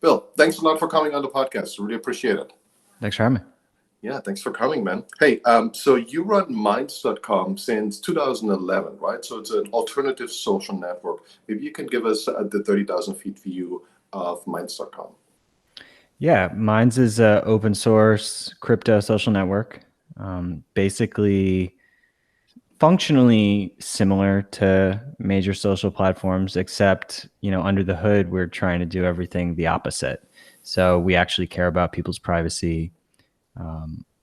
Bill, thanks a lot for coming on the podcast. Really appreciate it. Thanks for having me. Yeah, thanks for coming, man. Hey, so you run Minds.com since 2011, right? So it's an alternative social network. Maybe you can give us the 30,000 feet view of Minds.com. Yeah, Minds is a open source crypto social network. Basically, functionally similar to major social platforms, except under the hood, we're trying to do everything the opposite. So we actually care about people's privacy.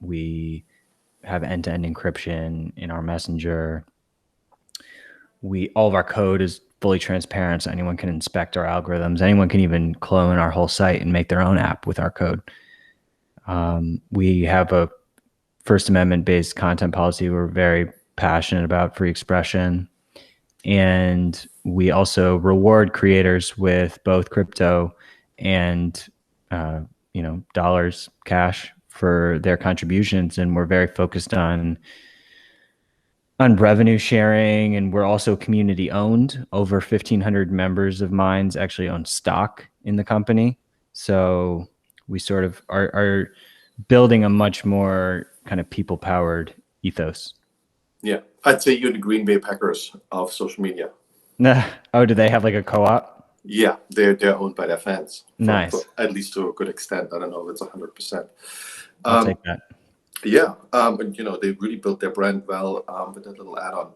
We have end-to-end encryption in our messenger. All of our code is fully transparent, so anyone can inspect our algorithms. Anyone can even clone our whole site and make their own app with our code. We have a First Amendment based content policy. We're very passionate about free expression. And we also reward creators with both crypto and, dollars, cash for their contributions. And we're very focused on revenue sharing, and we're also community owned. Over 1,500 members of Minds actually own stock in the company. So we sort of are building a much more kind of people powered ethos. Yeah, I'd say you're the Green Bay Packers of social media. Oh, do they have like a co-op? Yeah, they're owned by their fans for Nice. at least to a good extent. I don't know if it's 100%. I'll Um, take that. yeah, and they really built their brand well with that little add-on.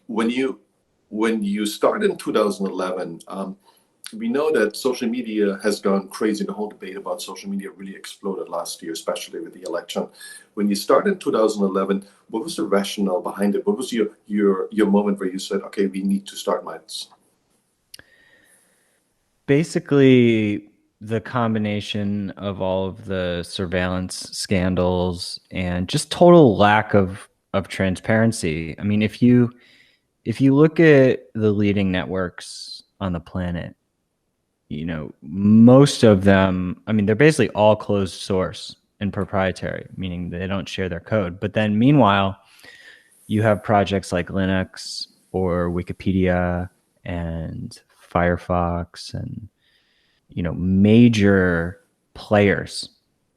When you when you started in 2011, we know that social media has gone crazy. The whole debate about social media really exploded last year, especially with the election. When you started in 2011, what was the rationale behind it? What was your moment where you said, "Okay, we need to start Minds"? Basically, the combination of all of the surveillance scandals and just total lack of transparency. I mean, if you look at the leading networks on the planet, most of them, I mean, they're basically all closed source and proprietary, meaning they don't share their code. But then meanwhile, you have projects like Linux or Wikipedia and Firefox and major players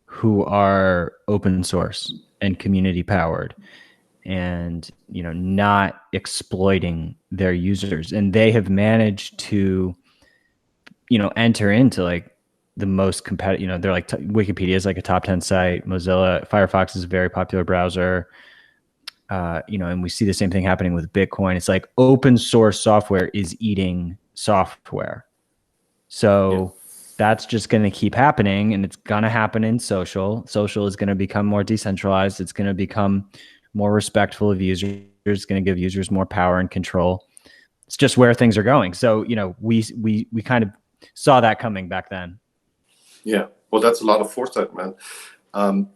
who are open source and community powered and not exploiting their users, and they have managed to enter into like the most competitive. They're like Wikipedia is like a top 10 site. Mozilla Firefox is a very popular browser. And we see the same thing happening with Bitcoin. It's like open source software is eating software. Yeah, So that's just going to keep happening, and it's going to happen in social. Social is going to become more decentralized. It's going to become more respectful of users. It's going to give users more power and control. It's just where things are going. So, we kind of saw that coming back then. yeah. Well, that's a lot of foresight, man. Um,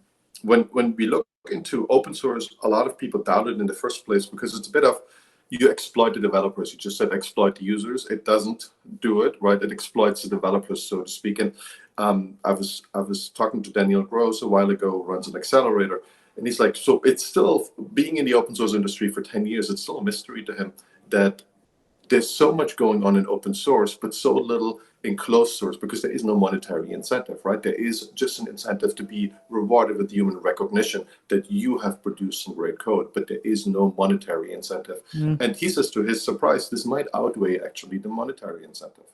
when we look into open source, a lot of people doubt it in the first place because it's a bit of you exploit the developers. You just said exploit the users. It doesn't do it, right? It exploits the developers, so to speak. And I was talking to Daniel Gross a while ago, who runs an accelerator, and he's like, so it's still being in the open source industry for 10 years. It's still a mystery to him that there's so much going on in open source, but so little in closed source because there is no monetary incentive, right? There is just an incentive to be rewarded with human recognition that you have produced some great code, but there is no monetary incentive. Mm. And he says, to his surprise, this might outweigh actually the monetary incentive.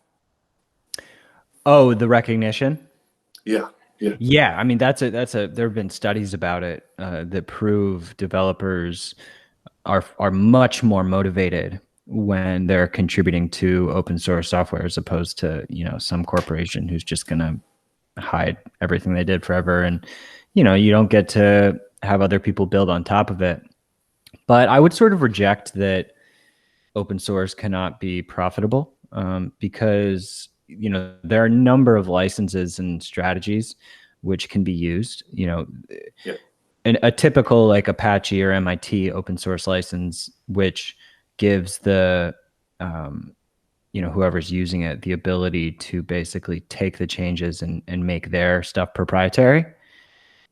Oh, the recognition. Yeah, yeah, Yeah, I mean that's a. There have been studies about it that prove developers are much more motivated when they're contributing to open source software as opposed to some corporation who's just gonna hide everything they did forever, and you don't get to have other people build on top of it. But I would sort of reject that open source cannot be profitable, because there are a number of licenses and strategies which can be used. yeah, A typical like Apache or MIT open source license, which gives the whoever's using it the ability to basically take the changes and make their stuff proprietary.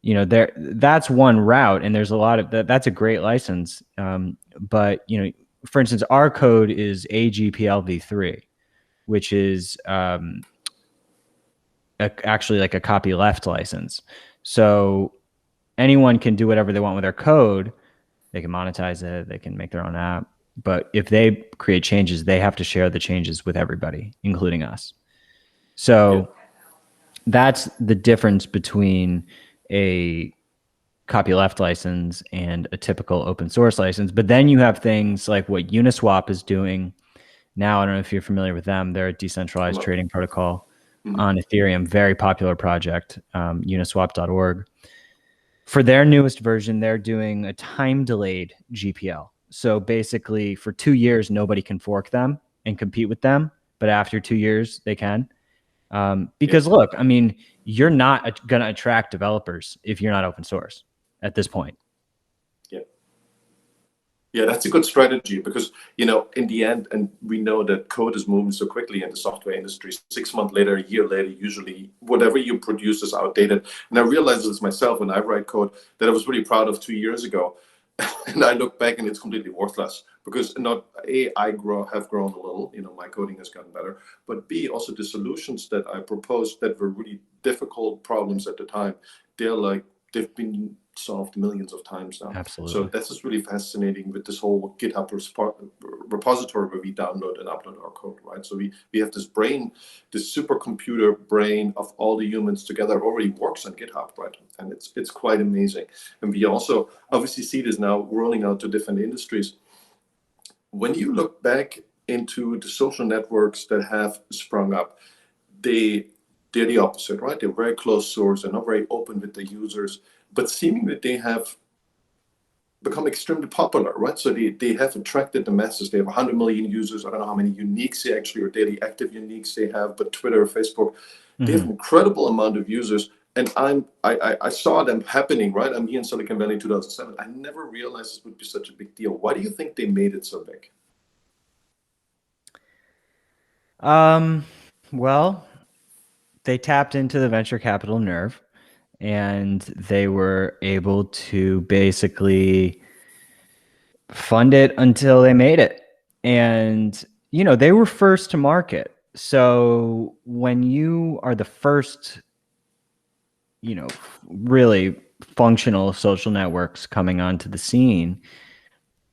That's one route, and there's a lot of that. That's a great license. But for instance, our code is AGPLv3, which is actually like a copyleft license. So anyone can do whatever they want with their code. They can monetize it, they can make their own app. But if they create changes, they have to share the changes with everybody, including us. Yeah. So that's the difference between a copyleft license and a typical open source license. But then you have things like what Uniswap is doing now. I don't know if you're familiar with them. They're a decentralized trading protocol Mhm. on Ethereum, very popular project, uniswap.org. For their newest version, they're doing a time delayed GPL. So basically, for 2 years, nobody can fork them and compete with them. But after 2 years, they can. Yeah. Because look, I mean, you're not going to attract developers if you're not open source at this point. Yeah. Yeah, that's a good strategy because, in the end, and we know that code is moving so quickly in the software industry. 6 months later, a year later, usually whatever you produce is outdated. And I realized this myself when I write code that I was really proud of 2 years ago. And I look back and it's completely worthless because not A, have grown a little, my coding has gotten better, but B, also the solutions that I proposed that were really difficult problems at the time, they've been solved millions of times now. So Absolutely. this is really fascinating with this whole GitHub repository where we download and upload our code, right? So we have this brain, this supercomputer brain of all the humans together already works on GitHub, right? And it's quite amazing. And we also obviously see this now rolling out to different industries. When you look back into the social networks that have sprung up, they're the opposite, right? They're very closed source, they're not very open with the users, but seemingly they have become extremely popular, right? So they have attracted the masses. They have 100 million users. I don't know how many uniques they actually, or daily active uniques they have, but Twitter, Facebook, they have Mm-hmm. an incredible amount of users. And I saw them happening, right? I'm here in Silicon Valley in 2007. I never realized this would be such a big deal. Why do you think they made it so big? Um, well, they tapped into the venture capital nerve and they were able to basically fund it until they made it. And, they were first to market. So when you are the first, really functional social networks coming onto the scene,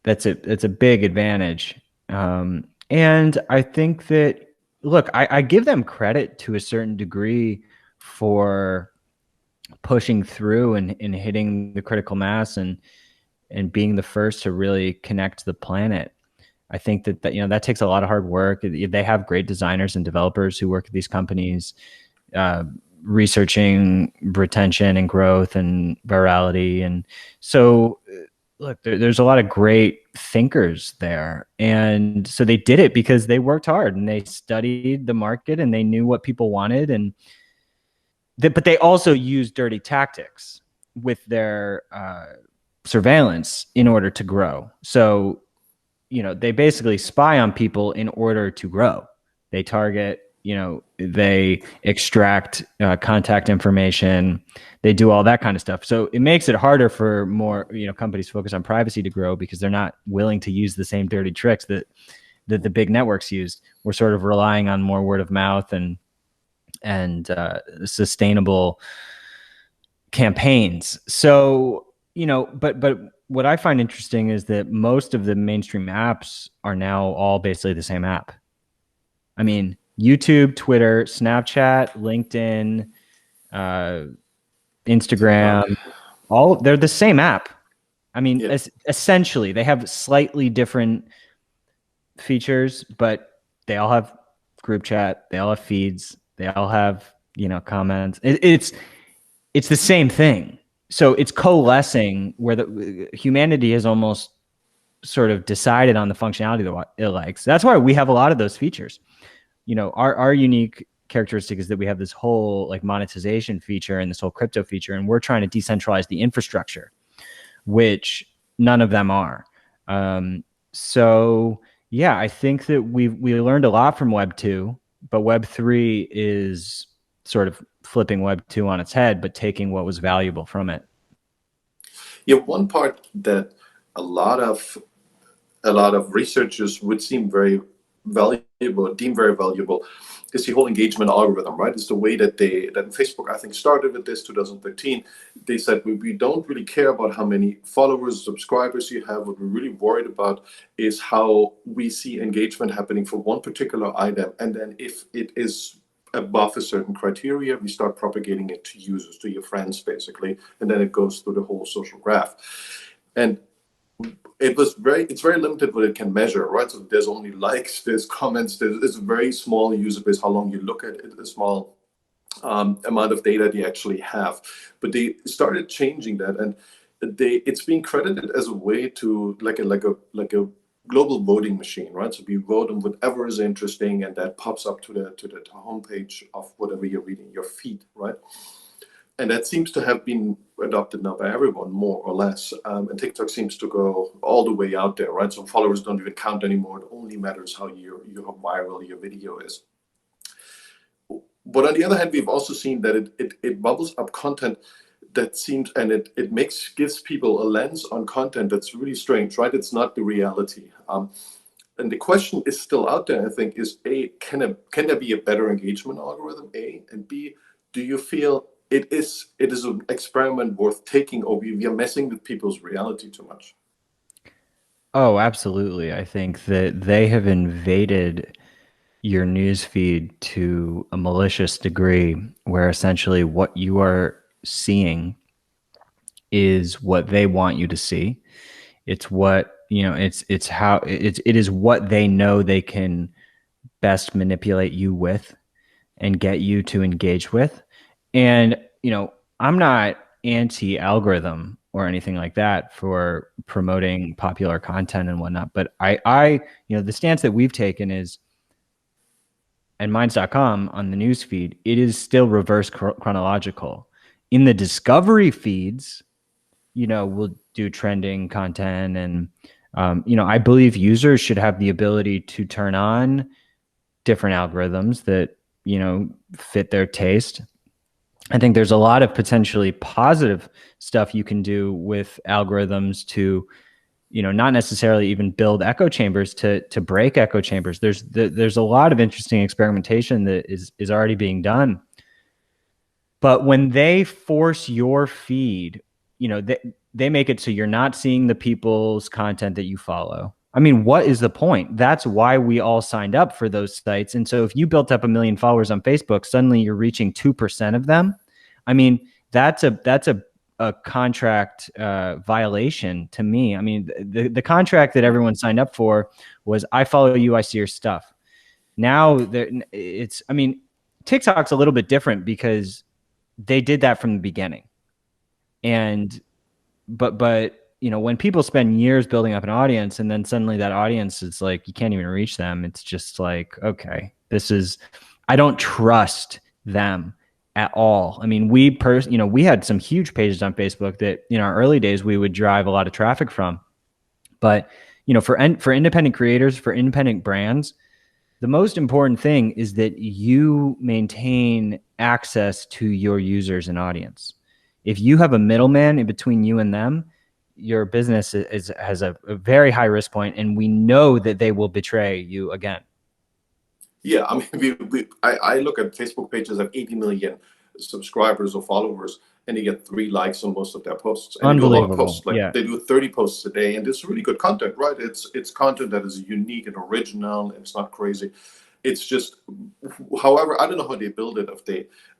it's a big advantage. And I think that, look, I give them credit to a certain degree for pushing through and hitting the critical mass and being the first to really connect the planet. I think that that takes a lot of hard work. They have great designers and developers who work at these companies, uh, researching retention and growth and virality. And so, look, there's a lot of great thinkers there. And so they did it because they worked hard and they studied the market and they knew what people wanted. But they also used dirty tactics with their surveillance in order to grow. So, they basically spy on people in order to grow. They target, they extract contact information, they do all that kind of stuff. So it makes it harder for more, companies focus on privacy to grow because they're not willing to use the same dirty tricks that the big networks used. We're sort of relying on more word of mouth and sustainable campaigns. So, but what I find interesting is that most of the mainstream apps are now all basically the same app. I mean, YouTube, Twitter, Snapchat, LinkedIn, uh, TikTok. Instagram, they're the same app. I mean, Yeah. essentially, they have slightly different features, but they all have group chat, they all have feeds, they all have, comments. It's the same thing. So it's coalescing where the humanity has almost sort of decided on the functionality that it likes. That's why we have a lot of those features. Our unique characteristic is that we have this whole like monetization feature and this whole crypto feature, and we're trying to decentralize the infrastructure, which none of them are. So yeah, I think that we learned a lot from Web 2, but Web 3 is sort of flipping Web 2 on its head, but taking what was valuable from it. Yeah, one part that a lot of a lot of researchers would seem very valuable valuable, deem very valuable, is the whole engagement algorithm, right? It's the way that Facebook, I think, started with this 2013. They said we don't really care about how many followers, subscribers you have. What we're really worried about is how we see engagement happening for one particular item, and then if it is above a certain criteria, we start propagating it to users, to your friends, basically, and then it goes through the whole social graph. And it's very limited what it can measure, right? So there's only likes, there's comments, there's a very small user base, how long you look at it, a small amount of data they actually have. But they started changing that, and it's being credited as a way to like a global voting machine, right? So we vote on whatever is interesting, and that pops up to the homepage of whatever you're reading, your feed, right? And that seems to have been adopted now by everyone, more or less. And TikTok seems to go all the way out there, right? So followers don't even count anymore. It only matters how viral your video is. But on the other hand, we've also seen that it bubbles up content that seems, and it gives people a lens on content that's really strange, right? It's not the reality. And the question is still out there, I think, is A, can there be a better engagement algorithm, A? And B, do you feel it is an experiment worth taking, or we are messing with people's reality too much? Oh, absolutely. I think that they have invaded your news feed to a malicious degree where essentially what you are seeing is what they want you to see. It's what, it's how it is what they know they can best manipulate you with and get you to engage with. And, I'm not anti algorithm or anything like that for promoting popular content and whatnot. But the stance that we've taken is, and minds.com on the news feed, it is still reverse chronological. In the discovery feeds, we'll do trending content. And, I believe users should have the ability to turn on different algorithms that, fit their taste. I think there's a lot of potentially positive stuff you can do with algorithms to, not necessarily even build echo chambers to break echo chambers. There's a lot of interesting experimentation that is already being done. But when they force your feed, they make it so you're not seeing the people's content that you follow. I mean, what is the point? That's why we all signed up for those sites. And so if you built up 1 million followers on Facebook, suddenly you're reaching 2% of them. I mean, that's a contract violation to me. I mean, the contract that everyone signed up for was, I follow you, I see your stuff. Now TikTok's a little bit different because they did that from the beginning. And but when people spend years building up an audience and then suddenly that audience is like, you can't even reach them, it's just like, okay, I don't trust them at all. I mean, we had some huge pages on Facebook that in our early days we would drive a lot of traffic from. But for independent creators, for independent brands, the most important thing is that you maintain access to your users and audience. If you have a middleman in between you and them, your business has a very high risk point, and we know that they will betray you again. Yeah, I mean, I look at Facebook pages of 80 million subscribers or followers, and they get 3 likes on most of their posts. And they do a lot of posts, like they do 30 posts a day, and it's really good content, right? It's content that is unique and original, and it's not crazy. It's just, however, I don't know how they build it,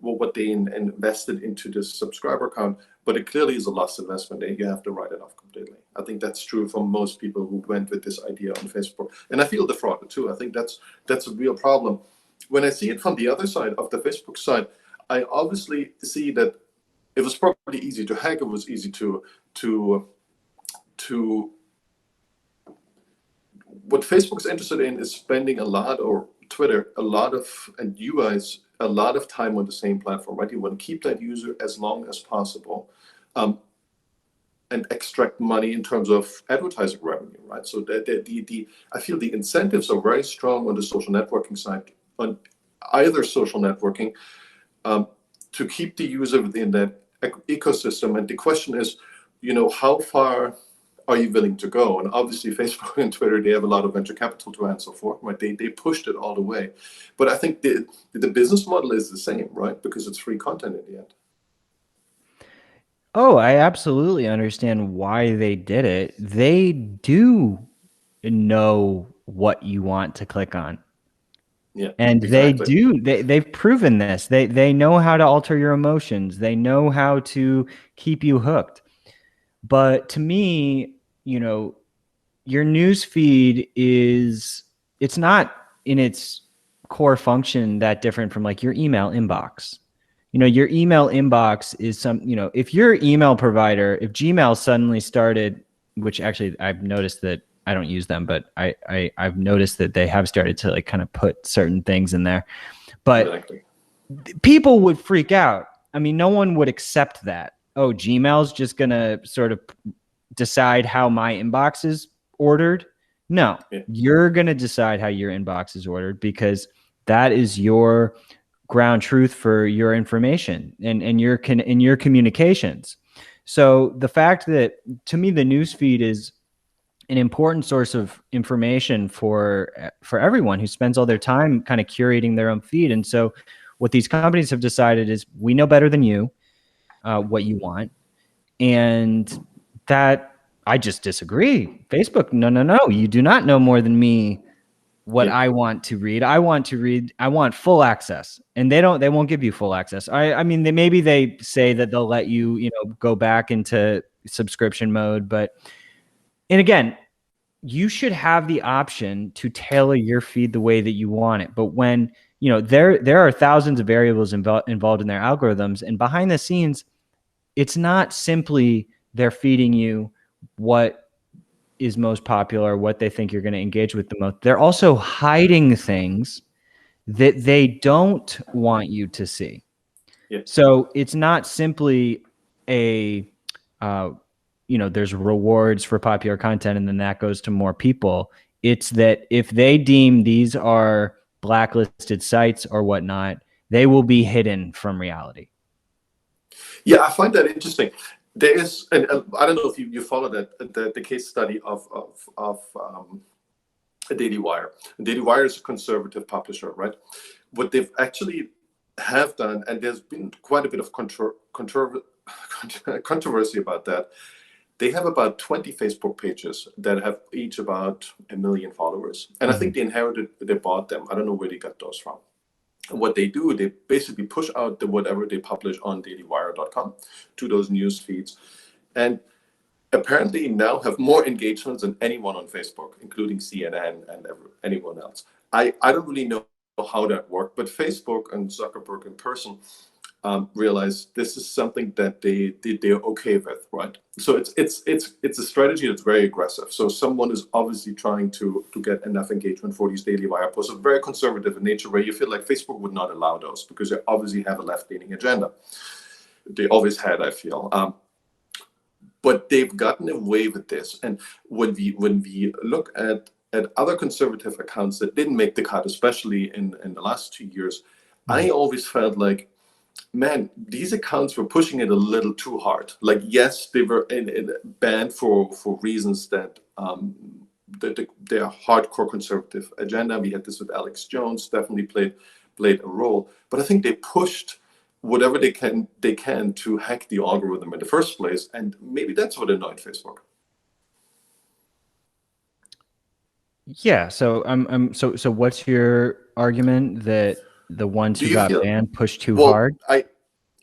what they invested into this subscriber count, but it clearly is a lost investment, and you have to write it off completely. I think that's true for most people who went with this idea on Facebook, and I feel defrauded too. I think that's a real problem. When I see it from the other side of the Facebook side, I obviously see that it was probably easy to hack. It was easy to what Facebook's interested in is spending a lot, or Twitter, and you guys, a lot of time on the same platform, right? You want to keep that user as long as possible, and extract money in terms of advertising revenue, right? So I feel the incentives are very strong on the social networking side, on either social networking, to keep the user within that ecosystem. And the question is, how far are you willing to go? And obviously Facebook and Twitter, they have a lot of venture capital to and so forth, right? They pushed it all the way. But I think the business model is the same, right? Because it's free content in the end. Oh, I absolutely understand why they did it. They do know what you want to click on. Yeah, And exactly. they've proven this. They know how to alter your emotions. They know how to keep you hooked. But to me, your news feed it's not in its core function that different from like your email inbox. Your email inbox is if your email provider, if Gmail suddenly started, which actually I've noticed that I don't use them, but I've noticed that they have started to like kind of put certain things in there. But Exactly. people would freak out. I mean, no one would accept that. Oh, Gmail's just going to sort of decide how my inbox is ordered. No, Yeah. you're going to decide how your inbox is ordered because that is your ground truth for your information and your communications. So the fact that to me the newsfeed is an important source of information for everyone who spends all their time kind of curating their own feed. And so what these companies have decided is we know better than you what you want. And that I just disagree. Facebook, no. You do not know more than me what Yeah. I want to read. I want full access. And they won't give you full access. I mean, maybe they say that they'll let you, go back into subscription mode. And again, you should have the option to tailor your feed the way that you want it. But when, there are thousands of variables involved in their algorithms, and behind the scenes, it's not simply they're feeding you what is most popular, what they think you're going to engage with the most. They're also hiding things that they don't want you to see. Yeah. So it's not simply a, there's rewards for popular content and then that goes to more people. It's that if they deem these are blacklisted sites or whatnot, they will be hidden from reality. Yeah, I find that interesting. There is, and I don't know if you follow that the case study of Daily Wire. Daily Wire is a conservative publisher, right? What they've actually have done, and there's been quite a bit of controversy about that. They have about 20 Facebook pages that have each about 1 million followers, and I think they bought them. I don't know where they got those from. What they do, they basically push out whatever they publish on dailywire.com to those news feeds, and apparently now have more engagements than anyone on Facebook, including CNN and anyone else. I don't really know how that worked, but Facebook and Zuckerberg in person realized this is something that they're okay with, right? So it's a strategy that's very aggressive. So someone is obviously trying to get enough engagement for these Daily Wire posts. So very conservative in nature, where you feel like Facebook would not allow those because they obviously have a left-leaning agenda. They always had, I feel. But they've gotten away with this. And when we look at other conservative accounts that didn't make the cut, especially in the last 2 years, I always felt like, man, these accounts were pushing it a little too hard. Like, yes, they were banned for reasons that their hardcore conservative agenda. We had this with Alex Jones, definitely played a role. But I think they pushed whatever they can to hack the algorithm in the first place, and maybe that's what annoyed Facebook. Yeah. So what's your argument that the ones Do who you got feel? banned pushed too Well, hard?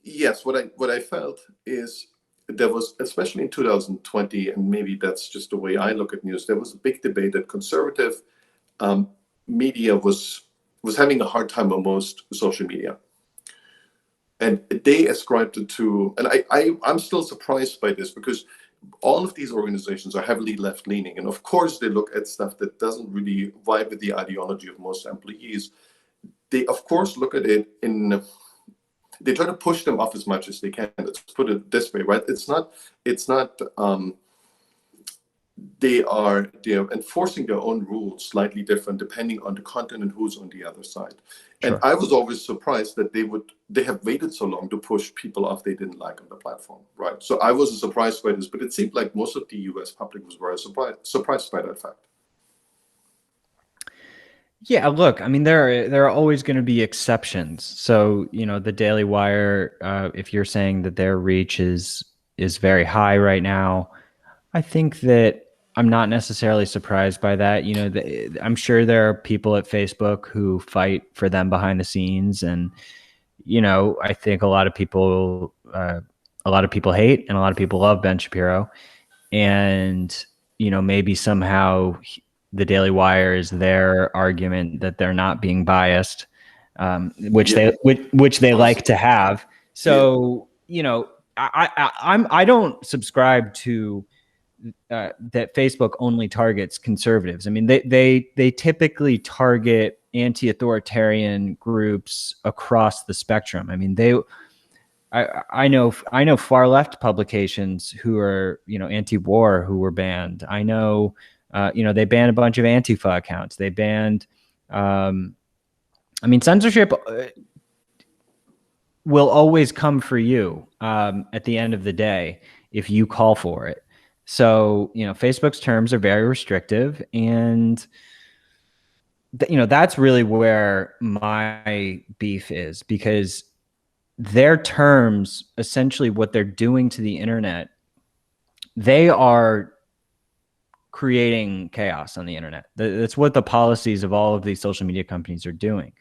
yes, what I felt is there was, especially in 2020, and maybe that's just the way I look at news, there was a big debate that conservative media was having a hard time on most social media. And they ascribed it to, and I'm still surprised by this, because all of these organizations are heavily left-leaning. And of course, they look at stuff that doesn't really vibe with the ideology of most employees. They, of course, look at it they try to push them off as much as they can. Let's put it this way, right? It's not they're enforcing their own rules slightly different depending on the content and who's on the other side. And Sure. I was always surprised that they have waited so long to push people off they didn't like on the platform, right? So I wasn't surprised by this, but it seemed like most of the US public was very surprised by that fact. Yeah, look, I mean, there are always going to be exceptions. So, the Daily Wire, if you're saying that their reach is very high right now, I think that I'm not necessarily surprised by that. I'm sure there are people at Facebook who fight for them behind the scenes, and I think a lot of people hate and a lot of people love Ben Shapiro, and maybe somehow the Daily Wire is their argument that they're not being biased, which Yeah. they like to have. Yeah. So I don't subscribe to that Facebook only targets conservatives. I mean, they typically target anti-authoritarian groups across the spectrum. I mean, I know far left publications who are anti-war who were banned. I know they banned a bunch of Antifa accounts. They banned. I mean, censorship will always come for you at the end of the day if you call for it. So Facebook's terms are very restrictive, and that's really where my beef is, because their terms, essentially what they're doing to the internet, they are creating chaos on the internet. That's what the policies of all of these social media companies are doing.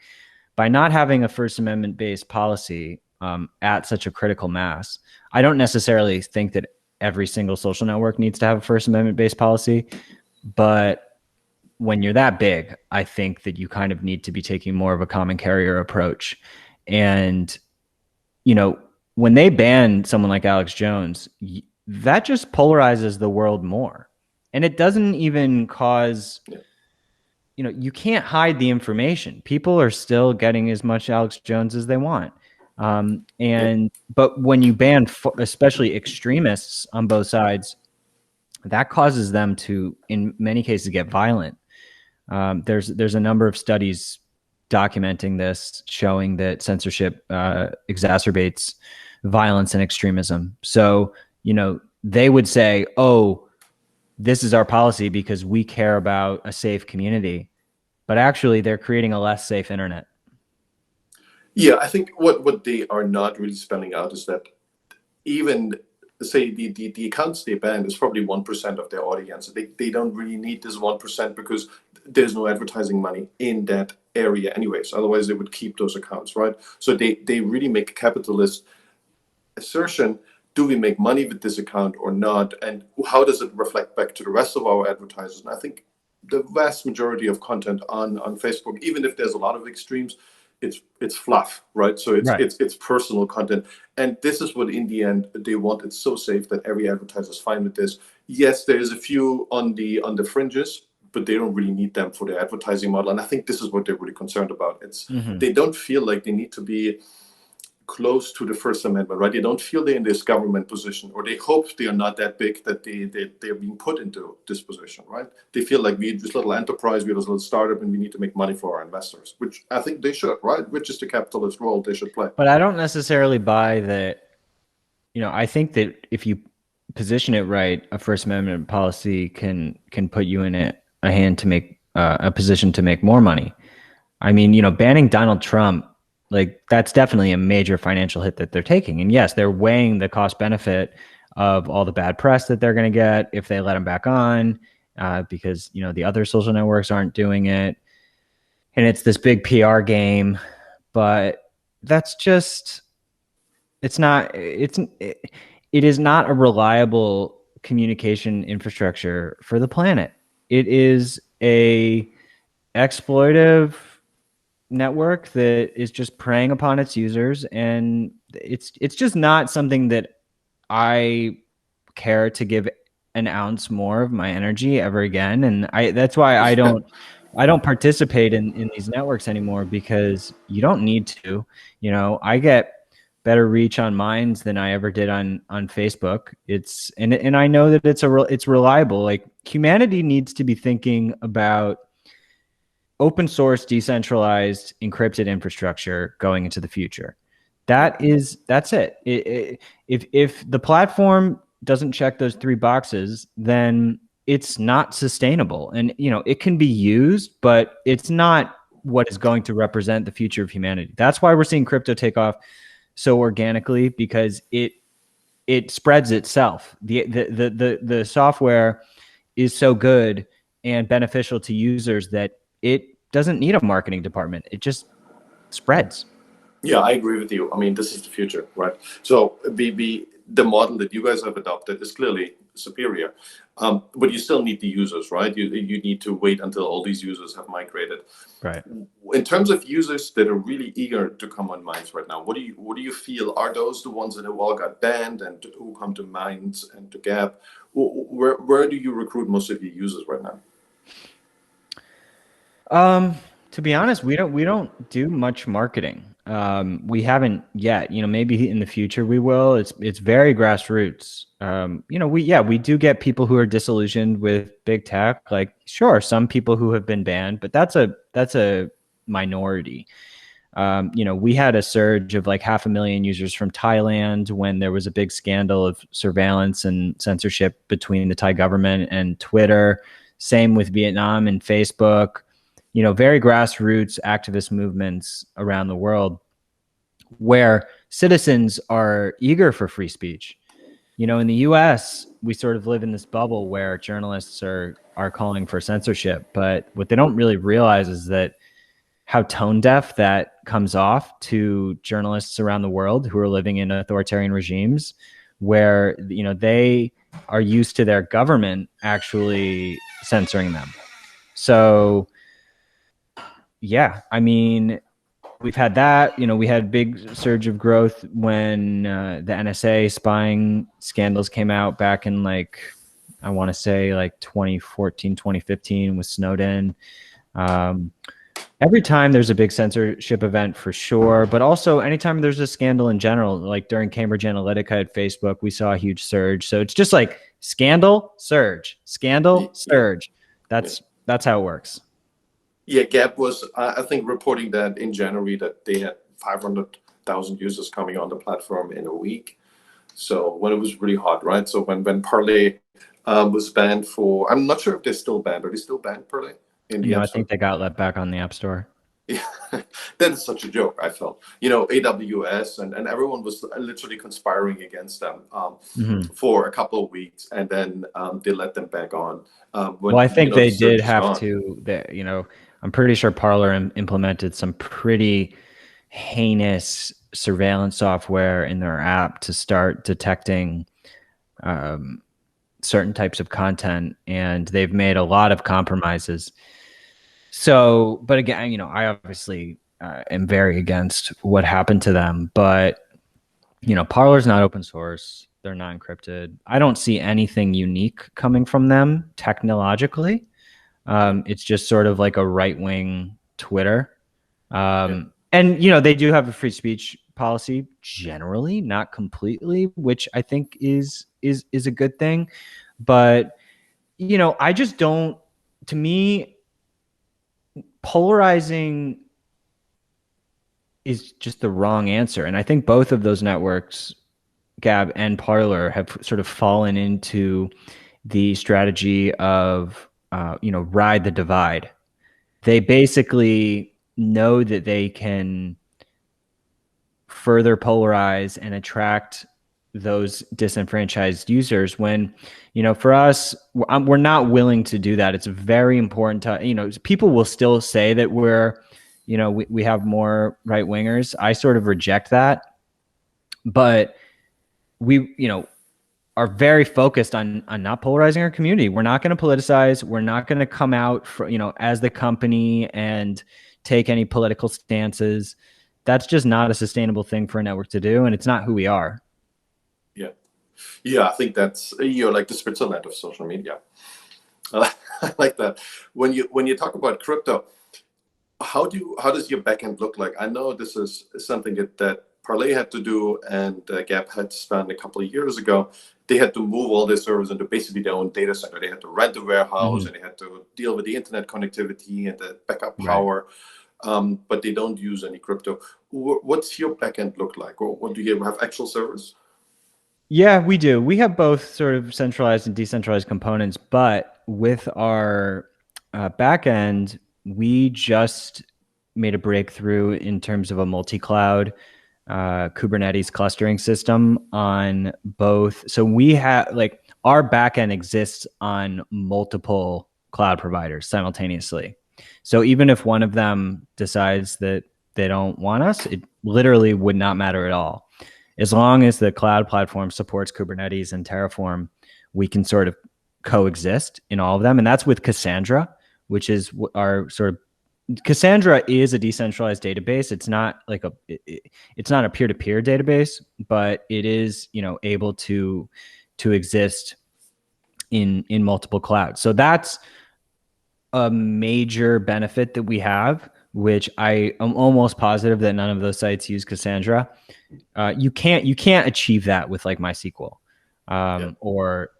By not having a First Amendment based policy at such a critical mass, I don't necessarily think that every single social network needs to have a First Amendment based policy, but when you're that big, I think that you kind of need to be taking more of a common carrier approach. And when they ban someone like Alex Jones, that just polarizes the world more. And it doesn't even cause, you can't hide the information. People are still getting as much Alex Jones as they want. But when you ban, especially extremists on both sides, that causes them to, in many cases, get violent. There's a number of studies documenting this, showing that censorship exacerbates violence and extremism. So, they would say, oh, this is our policy because we care about a safe community. But actually, they're creating a less safe internet. Yeah, I think what they are not really spelling out is that even say the accounts they ban is probably 1% of their audience. They don't really need this 1% because there's no advertising money in that area anyways. Otherwise they would keep those accounts, right? So they really make a capitalist assertion. Do we make money with this account or not? And how does it reflect back to the rest of our advertisers? And I think the vast majority of content on Facebook, even if there's a lot of extremes, it's fluff, right? So it's personal content, and this is what in the end they want. It's so safe that every advertiser is fine with this. Yes, there is a few on the fringes, but they don't really need them for their advertising model. And I think this is what they're really concerned about. They don't feel like they need to be close to the First Amendment, right? They don't feel they're in this government position, or they hope they are not that big that they're being put into this position, right? They feel like we're this little enterprise, we're this little startup, and we need to make money for our investors, which I think they should, right? Which is the capitalist role they should play. But I don't necessarily buy that. I think that if you position it right, a First Amendment policy can put you in a hand to make a position to make more money. I mean, banning Donald Trump, like, that's definitely a major financial hit that they're taking. And yes, they're weighing the cost benefit of all the bad press that they're going to get if they let him back on, because, the other social networks aren't doing it. And it's this big PR game, but that's just, it is not a reliable communication infrastructure for the planet. It is a exploitive network that is just preying upon its users, and it's just not something that I care to give an ounce more of my energy ever again. And that's why I don't participate in these networks anymore, because you don't need to. I get better reach on mines than I ever did on Facebook. And I know that it's reliable. Like, humanity needs to be thinking about open source, decentralized, encrypted infrastructure going into the future. That's it. If the platform doesn't check those three boxes, then it's not sustainable. And it can be used, but it's not what is going to represent the future of humanity. That's why we're seeing crypto take off so organically, because it spreads itself. The software is so good and beneficial to users that it doesn't need a marketing department. It just spreads. Yeah, I agree with you. I mean, this is the future, right? So the model that you guys have adopted is clearly superior, but you still need the users, right? You need to wait until all these users have migrated. Right. In terms of users that are really eager to come on Minds right now, what do you feel are those the ones that have all got banned and who come to Minds and to Gap? Where do you recruit most of your users right now? To be honest, we don't do much marketing. We haven't yet. Maybe in the future we will. It's very grassroots. We do get people who are disillusioned with big tech. Like, sure, some people who have been banned, but that's a minority. We had a surge of like 500,000 users from Thailand when there was a big scandal of surveillance and censorship between the Thai government and Twitter. Same with Vietnam and Facebook. Very grassroots activist movements around the world where citizens are eager for free speech. In the US, we sort of live in this bubble where journalists are calling for censorship, but what they don't really realize is that how tone deaf that comes off to journalists around the world who are living in authoritarian regimes where they are used to their government actually censoring them. So yeah, I mean, we've had that. We had a big surge of growth when the NSA spying scandals came out back in I want to say 2014, 2015 with Snowden. Every time there's a big censorship event for sure, but also anytime there's a scandal in general, like during Cambridge Analytica at Facebook, we saw a huge surge. So it's just like scandal, surge, scandal, surge. That's how it works. Yeah, Gap was, I think, reporting that in January that they had 500,000 users coming on the platform in a week. So when it was really hot, right? So when Parlay was banned for, I'm not sure if they're still banned. Are they still banned, Parlay? I think they got let back on the App Store. Yeah, that is such a joke, I felt. AWS and everyone was literally conspiring against them for a couple of weeks, and then they let them back on. Well, I think they did have gone. to. I'm pretty sure Parler implemented some pretty heinous surveillance software in their app to start detecting certain types of content, and they've made a lot of compromises. So, but again, I obviously am very against what happened to them, but Parler's not open source. They're not encrypted. I don't see anything unique coming from them technologically. It's just sort of like a right-wing Twitter. And they do have a free speech policy generally, not completely, which I think is a good thing. But I just don't. To me, polarizing is just the wrong answer, and I think both of those networks, Gab and Parler, have sort of fallen into the strategy of ride the divide. They basically know that they can further polarize and attract those disenfranchised users when for us, we're not willing to do that. It's very important to people will still say that we're we have more right wingers. I sort of reject that, but we are very focused on not polarizing our community. We're not going to politicize. We're not going to come out for, as the company and take any political stances. That's just not a sustainable thing for a network to do, and it's not who we are. Yeah, I think that's like the Switzerland of social media. I like that. When you talk about crypto, how does your backend look like? I know this is something that Parlay had to do and Gap had spent a couple of years ago, they had to move all their servers into basically their own data center. They had to rent a warehouse and they had to deal with the internet connectivity and the backup power, but they don't use any crypto. What's your backend look like? Or what do you have, actual servers? Yeah, we do. We have both sort of centralized and decentralized components, but with our backend, we just made a breakthrough in terms of a multi-cloud Kubernetes clustering system on both. So we have like our backend exists on multiple cloud providers simultaneously. So even if one of them decides that they don't want us, it literally would not matter at all. As long as the cloud platform supports Kubernetes and Terraform, we can sort of coexist in all of them. And that's with Cassandra, which is our sort of Cassandra is a decentralized database. It's not like it's not a peer-to-peer database, but it is, able to exist in multiple clouds. So that's a major benefit that we have, which I am almost positive that none of those sites use Cassandra. You can't achieve that with like MySQL, or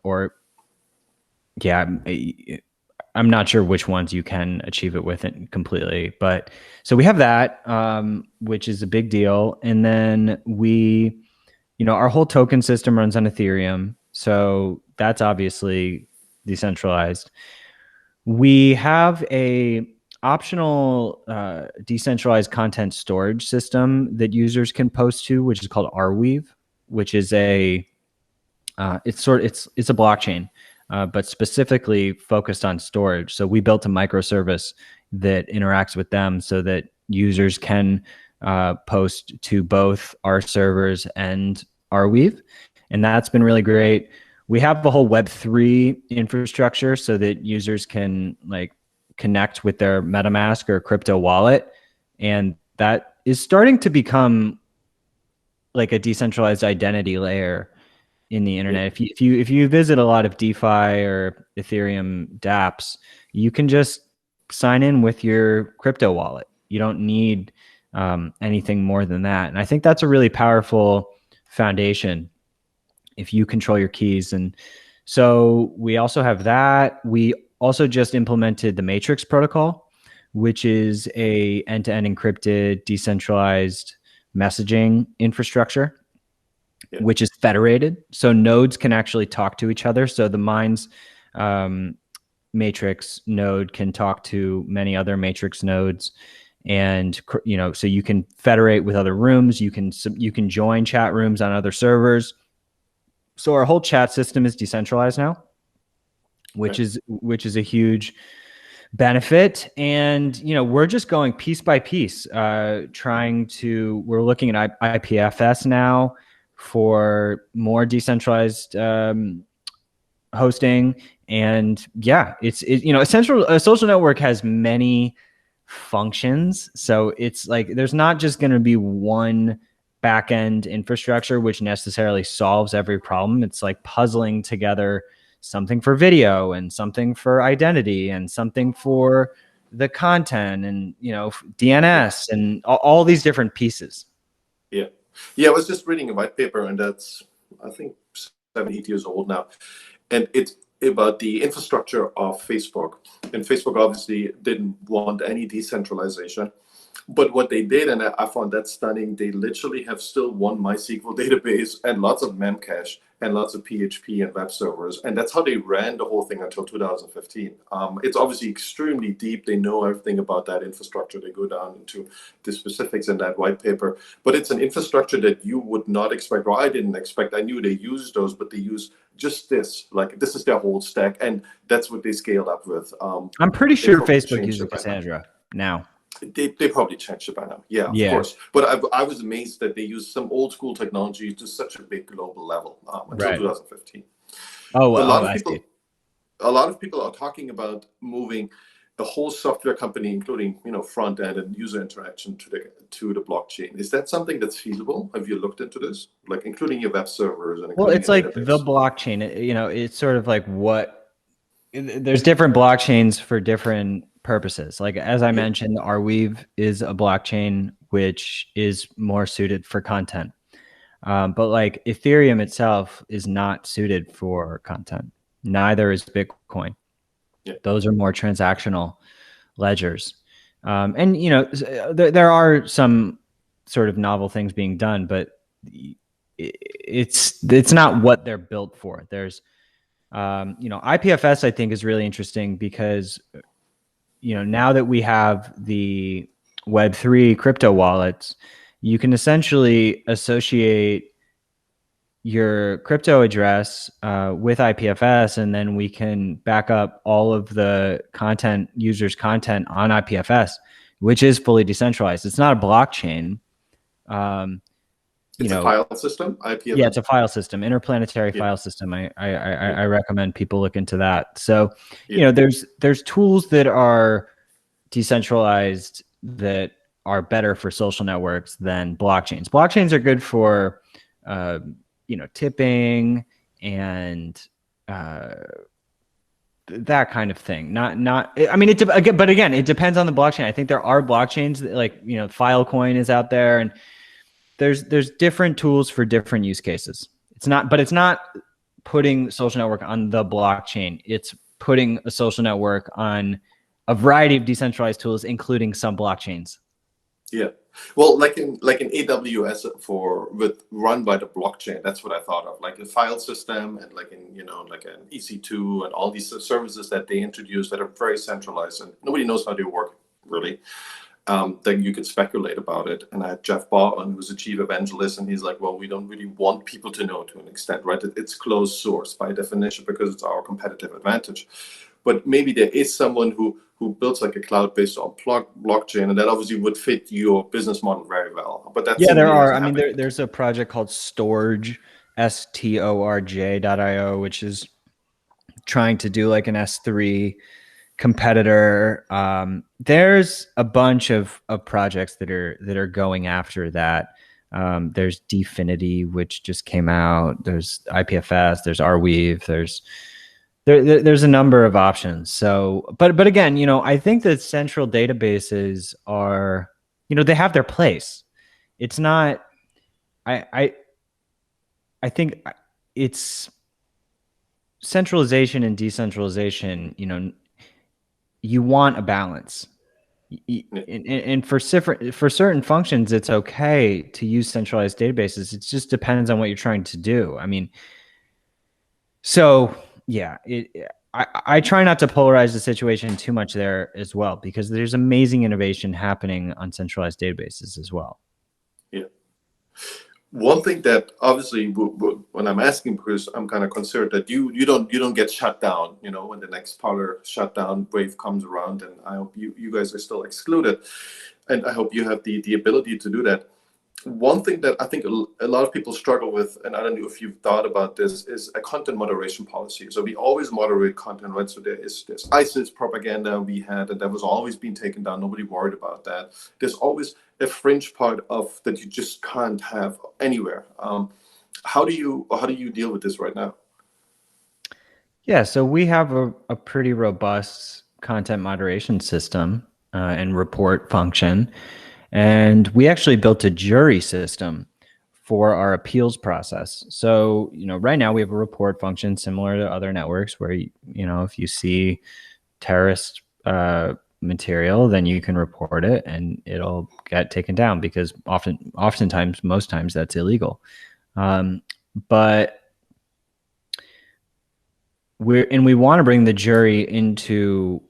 I'm not sure which ones you can achieve it with it completely, but so we have that, which is a big deal. And then our whole token system runs on Ethereum. So that's obviously decentralized. We have a optional decentralized content storage system that users can post to, which is called Arweave, which is it's a blockchain. But specifically focused on storage. So we built a microservice that interacts with them so that users can post to both our servers and Arweave. And that's been really great. We have the whole Web3 infrastructure so that users can like connect with their MetaMask or crypto wallet. And that is starting to become like a decentralized identity layer in the internet. If you visit a lot of DeFi or Ethereum dApps, you can just sign in with your crypto wallet. You don't need anything more than that. And I think that's a really powerful foundation if you control your keys. And so we also have that. We also just implemented the Matrix protocol, which is a end-to-end encrypted, decentralized messaging infrastructure. Which is federated. So nodes can actually talk to each other. So the Minds Matrix node can talk to many other Matrix nodes. And, so you can federate with other rooms. You can join chat rooms on other servers. So our whole chat system is decentralized now, which is a huge benefit. And, we're just going piece by piece, we're looking at IPFS now for more decentralized hosting. And a social network has many functions. So it's like there's not just going to be one backend infrastructure which necessarily solves every problem. It's like puzzling together something for video and something for identity and something for the content and DNS and all these different pieces. Yeah, I was just reading a white paper, and that's, I think, 7-8 years old now. And it's about the infrastructure of Facebook. And Facebook obviously didn't want any decentralization. But what they did, and I found that stunning, they literally have still one MySQL database and lots of memcache and lots of PHP and web servers. And that's how they ran the whole thing until 2015. It's obviously extremely deep. They know everything about that infrastructure. They go down into the specifics in that white paper. But it's an infrastructure that you would not expect, or I didn't expect. I knew they used those, but they use just this. Like, this is their whole stack. And that's what they scaled up with. I'm pretty sure Facebook uses Cassandra now. They probably changed it by now. Yeah, of course. But I was amazed that they used some old school technology to such a big global level until 2015. A lot of people are talking about moving the whole software company, including front end and user interaction, to the blockchain. Is that something that's feasible? Have you looked into this, like including your web servers? And it's like the blockchain. It's sort of like there's different blockchains for different purposes. Like as I mentioned, Arweave is a blockchain which is more suited for content. But like Ethereum itself is not suited for content. Neither is Bitcoin. Yeah. Those are more transactional ledgers. And you know, there are some sort of novel things being done, but it's not what they're built for. There's you know, IPFS I think is really interesting because you know, now that we have the Web3 crypto wallets, you can essentially associate your crypto address with IPFS, and then we can back up all of the content, users' content on IPFS, which is fully decentralized. It's not a blockchain. It's a file system, IPFS? Yeah, it's a file system, interplanetary file system. I recommend people look into that. So, you know, there's tools that are decentralized that are better for social networks than blockchains. Blockchains are good for you know, tipping and that kind of thing. Not. I mean, but again, it depends on the blockchain. I think there are blockchains that, like, you know, Filecoin is out there, and there's different tools for different use cases. It's not putting social network on the blockchain. It's putting a social network on a variety of decentralized tools, including some blockchains. Yeah. Well, like in AWS run by the blockchain, that's what I thought of, like a file system, and like in, you know, like an EC2 and all these services that they introduce that are very centralized and nobody knows how they work really. Then you could speculate about it. And I had Jeff Barton, who's a chief evangelist, and he's like, well, we don't really want people to know to an extent, right? It's closed source by definition because it's our competitive advantage. But maybe there is someone who builds like a cloud-based on blockchain, and that obviously would fit your business model very well. But that's, yeah, there are. I mean, there's a project called Storj, STORJ.io, which is trying to do like an S3 competitor. There's a bunch of projects that are going after that. There's Dfinity, which just came out. There's IPFS. There's Arweave. There's a number of options. So, but again, you know, I think that central databases are, you know, they have their place. It's not. I think it's centralization and decentralization. You know, you want a balance. And for certain functions, it's okay to use centralized databases. It just depends on what you're trying to do. I mean, so yeah, I try not to polarize the situation too much there as well, because there's amazing innovation happening on centralized databases as well. Yeah. One thing that obviously, when I'm asking, because I'm kind of concerned that you don't get shut down, you know, when the next Parler shutdown wave comes around, and I hope you guys are still excluded, and I hope you have the ability to do that. One thing that I think a lot of people struggle with, and I don't know if you've thought about this, is a content moderation policy. So we always moderate content, right? So there's ISIS propaganda we had, and that was always being taken down. Nobody worried about that. There's always a fringe part of that you just can't have anywhere. How do you deal with this right now? Yeah, so we have a pretty robust content moderation system and report function. And we actually built a jury system for our appeals process. So, you know, right now we have a report function similar to other networks where, you know, if you see terrorist material, then you can report it and it'll get taken down, because oftentimes, most times that's illegal. But we want to bring the jury into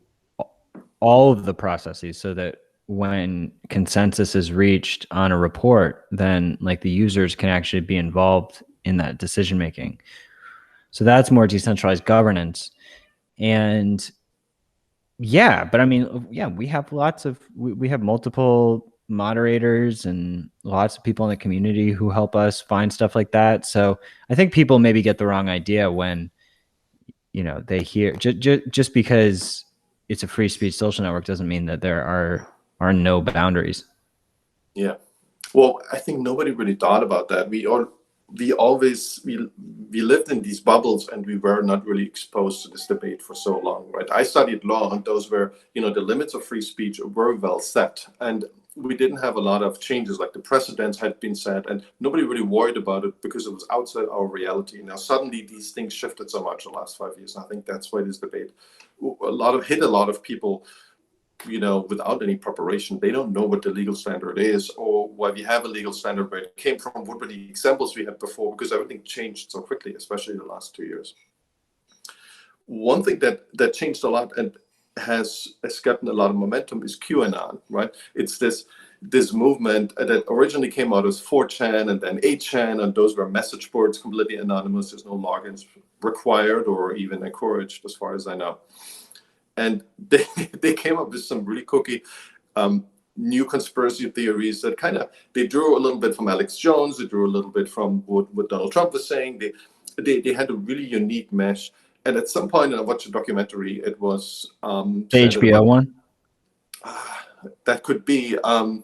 all of the processes so that when consensus is reached on a report, then like the users can actually be involved in that decision making. So that's more decentralized governance. And yeah, but I mean, yeah, we have we have multiple moderators and lots of people in the community who help us find stuff like that. So I think people maybe get the wrong idea when, you know, they hear just because it's a free speech social network doesn't mean that there are no boundaries. Yeah. Well, I think nobody really thought about that. We lived in these bubbles, and we were not really exposed to this debate for so long, right? I studied law, and those were, you know, the limits of free speech were well set. And we didn't have a lot of changes, like the precedents had been set and nobody really worried about it because it was outside our reality. Now suddenly these things shifted so much in the last 5 years. And I think that's why this debate hit a lot of people, without any preparation. They don't know what the legal standard is or why we have a legal standard, where it came from, what were the examples we had before, because everything changed so quickly, especially in the last 2 years. One thing that changed a lot and has gotten a lot of momentum is QAnon, right? It's this movement that originally came out as 4chan and then 8chan, and those were message boards, completely anonymous. There's no logins required or even encouraged, as far as I know. And they came up with some really kooky new conspiracy theories that they drew a little bit from Alex Jones, they drew a little bit from what Donald Trump was saying. They had a really unique mesh. And at some point, I watched a documentary. It was the HBO one. That could be. I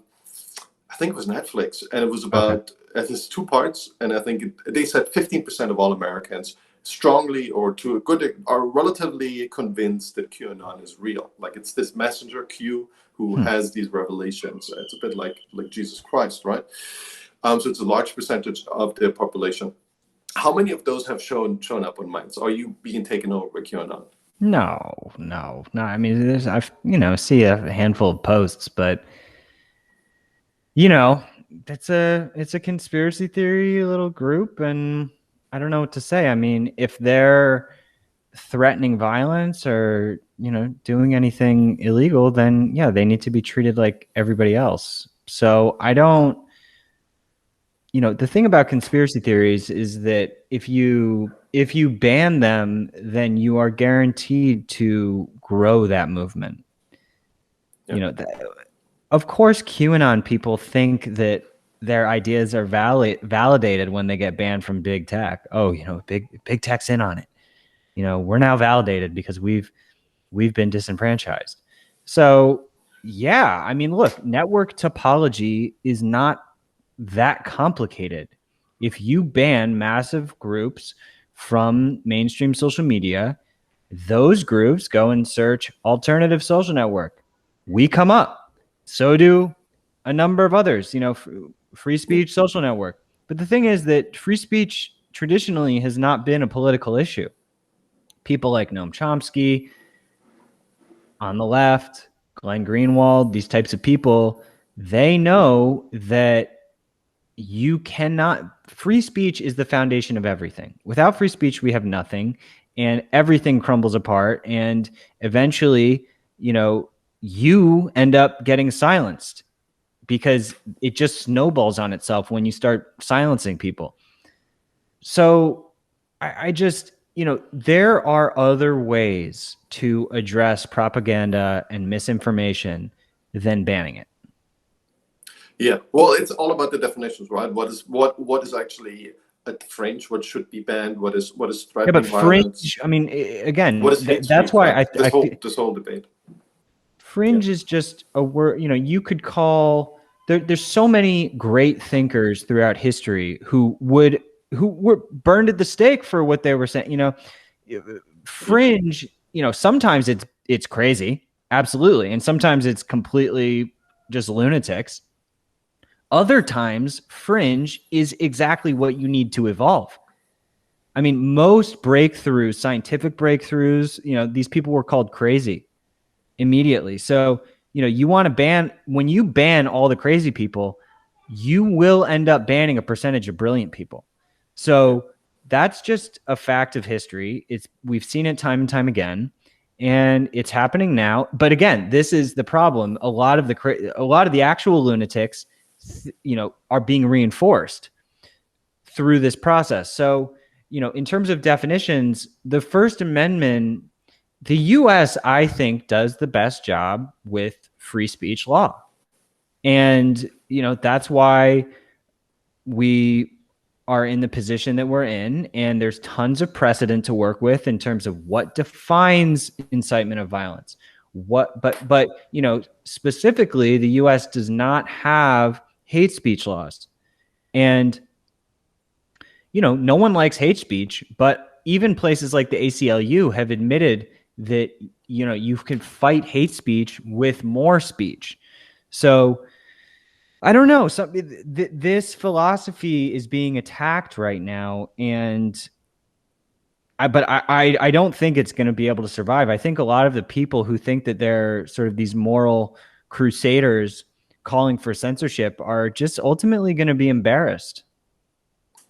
think it was Netflix, and it was about. There's 2 parts, and I think they said 15% of all Americans strongly or to a good are relatively convinced that QAnon is real. Like, it's this messenger Q who has these revelations. It's a bit like Jesus Christ, right? So it's a large percentage of the population. How many of those have shown up on minds? Are you being taken over by QAnon? No. I mean, I've see a handful of posts, but it's a conspiracy theory little group, and I don't know what to say. I mean, if they're threatening violence or doing anything illegal, then yeah, they need to be treated like everybody else. So I don't. The thing about conspiracy theories is that if you ban them, then you are guaranteed to grow that movement. Yep. Of course, QAnon people think that their ideas are validated when they get banned from big tech. Oh, big tech's in on it. We're now validated because we've been disenfranchised. So yeah, I mean, look, network topology is not that complicated. If you ban massive groups from mainstream social media, those groups go and search alternative social network. We come up. So do a number of others, free speech social network. But the thing is that free speech traditionally has not been a political issue. People like Noam Chomsky on the left, Glenn Greenwald, these types of people, they know that you cannot. Free speech is the foundation of everything. Without free speech, we have nothing, and everything crumbles apart. And eventually, you end up getting silenced because it just snowballs on itself when you start silencing people. So I just, there are other ways to address propaganda and misinformation than banning it. Yeah, well, it's all about the definitions, right? What is actually a fringe? What should be banned? What is threatening violence? Fringe, I mean, again, what is hate that's speech, why right? This whole debate. Fringe is just a word. You could call there's so many great thinkers throughout history who were burned at the stake for what they were saying. Fringe. Sometimes it's crazy, absolutely, and sometimes it's completely just lunatics. Other times, fringe is exactly what you need to evolve. I mean, most breakthroughs, scientific breakthroughs, these people were called crazy immediately. So, you want to when you ban all the crazy people, you will end up banning a percentage of brilliant people. So that's just a fact of history. We've seen it time and time again, and it's happening now. But again, this is the problem. A lot of the actual lunatics, are being reinforced through this process. So, in terms of definitions, the First Amendment, the US, I think, does the best job with free speech law. And, that's why we are in the position that we're in. And there's tons of precedent to work with in terms of what defines incitement of violence. But specifically, the US does not have hate speech laws. And, no one likes hate speech, but even places like the ACLU have admitted that, you can fight hate speech with more speech. So, I don't know. This philosophy is being attacked right now, and I don't think it's going to be able to survive. I think a lot of the people who think that they're sort of these moral crusaders calling for censorship are just ultimately going to be embarrassed.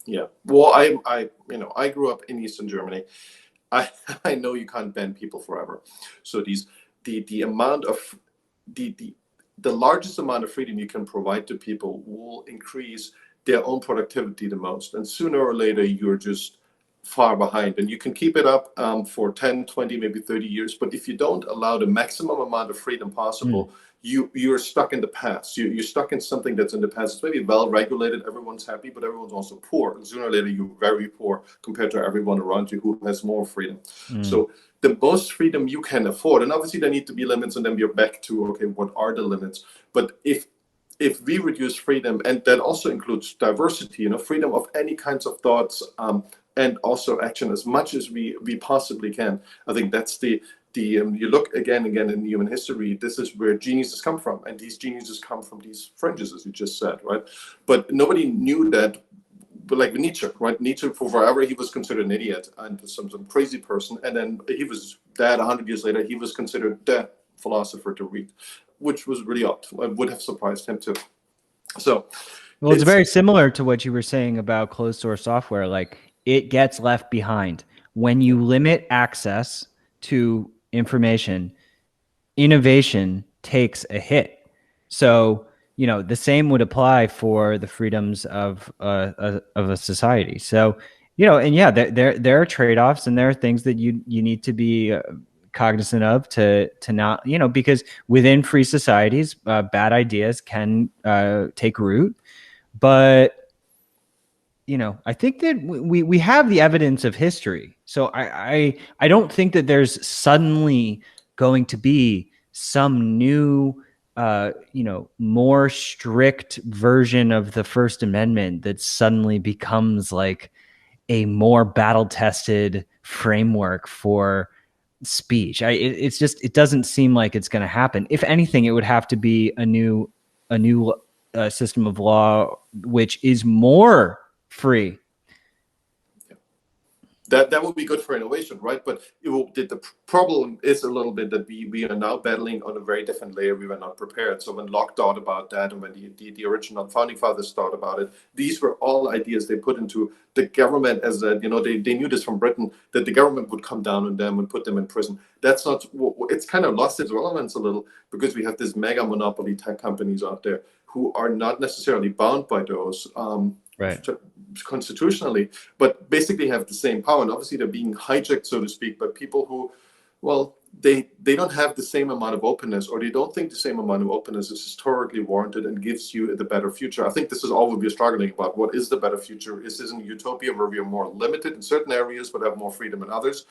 Yeah. Well, I grew up in Eastern Germany. I I know you can't ban people forever. So the amount of the the largest amount of freedom you can provide to people will increase their own productivity the most. And sooner or later, you're just far behind. And you can keep it up for 10, 20, maybe 30 years. But if you don't allow the maximum amount of freedom Mm, possible, you're stuck in the past. You're stuck in something that's in the past. It's maybe well regulated. Everyone's happy, but everyone's also poor. And sooner or later, you're very poor compared to everyone around you who has more freedom. mm, So the most freedom you can afford, and obviously there need to be limits, and then we're back to, okay, what are the limits? But if we reduce freedom, and that also includes diversity, freedom of any kinds of thoughts, and also action, as much as we possibly can. I think that's the you look again and again in human history. This is where geniuses come from, and these geniuses come from these fringes, as you just said, right? But nobody knew that. But like Nietzsche, right? Nietzsche, for forever, he was considered an idiot and some crazy person, and then he was dead 100 years later. He was considered the philosopher to read, which was really odd. It would have surprised him too. So Well, it's it's very similar to what you were saying about closed source software. Like it gets left behind when you limit access to information. Innovation takes a hit. So, the same would apply for the freedoms of a society. So, and yeah, there are trade-offs, and there are things that you need to be cognizant of to not, because within free societies, bad ideas can take root. But I think that we have the evidence of history. So I don't think that there's suddenly going to be some new more strict version of the First Amendment that suddenly becomes like a more battle tested framework for speech. It's just, it doesn't seem like it's going to happen. If anything, it would have to be a new system of law which is more free. that would be good for innovation, right? But the problem is a little bit that we are now battling on a very different layer. We were not prepared. So when Locke thought about that, and when the original founding fathers thought about it, these were all ideas they put into the government as a, they knew this from Britain, that the government would come down on them and put them in prison. That's not, it's kind of lost its relevance a little, because we have this mega monopoly tech companies out there who are not necessarily bound by those. Right. Constitutionally, but basically have the same power. And obviously, they're being hijacked, so to speak, by people who, well, they don't have the same amount of openness, or they don't think the same amount of openness is historically warranted and gives you the better future. I think this is all we're struggling about. What is the better future? Is this a utopia where we are more limited in certain areas but have more freedom in others?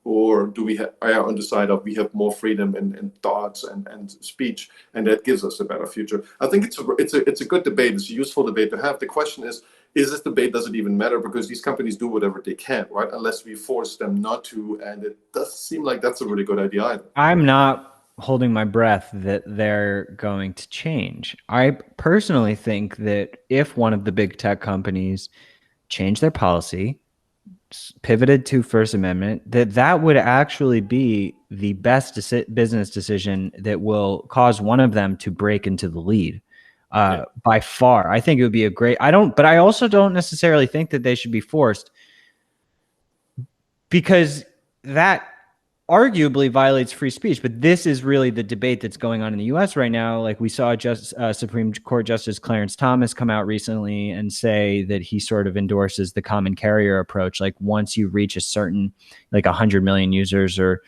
Or do we are on the side of we have more freedom in thoughts and speech, and that gives us a better future? I think it's a good debate. It's a useful debate to have. The question is this debate, does it even matter? Because these companies do whatever they can, right? Unless we force them not to, and it doesn't seem like that's a really good idea either. I'm not holding my breath that they're going to change. I personally think that if one of the big tech companies changed their policy, pivoted to First Amendment, that would actually be the best business decision that will cause one of them to break into the lead. Yeah. By far, I think it would be a great. But I also don't necessarily think that they should be forced, because that arguably violates free speech. But this is really the debate that's going on in the U.S. right now. Like we saw Supreme Court Justice Clarence Thomas come out recently and say that he sort of endorses the common carrier approach. Like once you reach a certain, like 100 million users or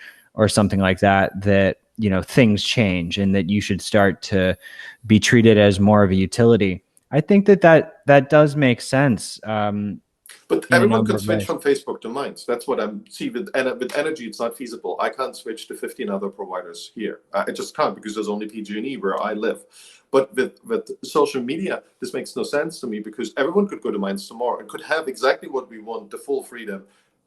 something like that, that things change and that you should start to be treated as more of a utility. I think that does make sense. But In a everyone number can of switch ways. from Facebook to Minds. That's what I'm see with energy. It's not feasible. I can't switch to 15 other providers here. I just can't, because there's only PG&E where I live. But with social media, this makes no sense to me, because everyone could go to Minds tomorrow and could have exactly what we want, the full freedom.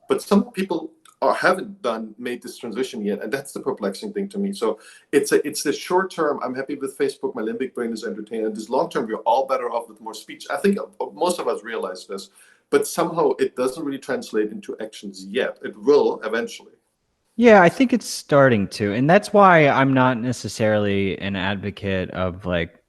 But some people or haven't made this transition yet, and that's the perplexing thing to me. So it's the short term. I'm happy with Facebook. My limbic brain is entertained. And this long term, we're all better off with more speech. I think most of us realize this, but somehow it doesn't really translate into actions yet. It will eventually. Yeah, I think it's starting to. And that's why I'm not necessarily an advocate of like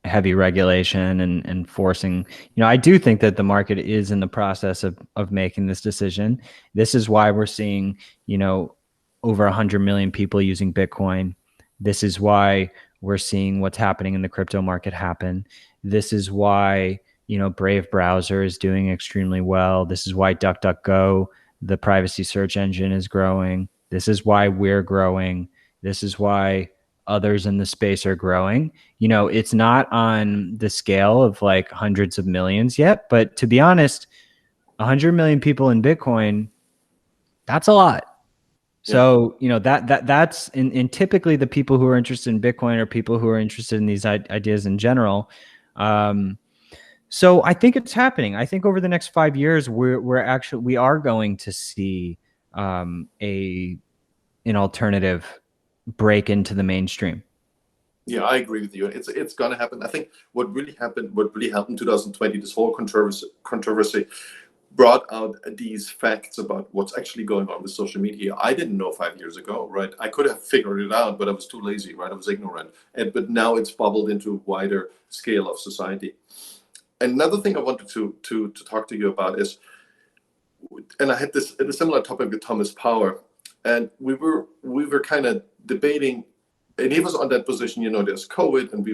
heavy regulation and forcing, I do think that the market is in the process of making this decision. This is why we're seeing, over 100 million people using Bitcoin. This is why we're seeing what's happening in the crypto market happen. This is why, Brave browser is doing extremely well. This is why DuckDuckGo, the privacy search engine, is growing. This is why we're growing. This is why others in the space are growing. It's not on the scale of like hundreds of millions yet, but to be honest, 100 million people in Bitcoin, that's a lot. So, that's and typically the people who are interested in Bitcoin are people who are interested in these ideas in general. So I think it's happening. I think over the next 5 years, we are going to see an alternative break into the mainstream. Yeah, I agree with you. It's gonna happen. I think what really happened in 2020, this whole controversy brought out these facts about what's actually going on with social media. I didn't know 5 years ago, right? I could have figured it out, but I was too lazy, right? I was ignorant. But now it's bubbled into a wider scale of society. Another thing I wanted to talk to you about is, and I had a similar topic with Thomas Power, and we were kind of debating, and he was on that position, there's COVID, and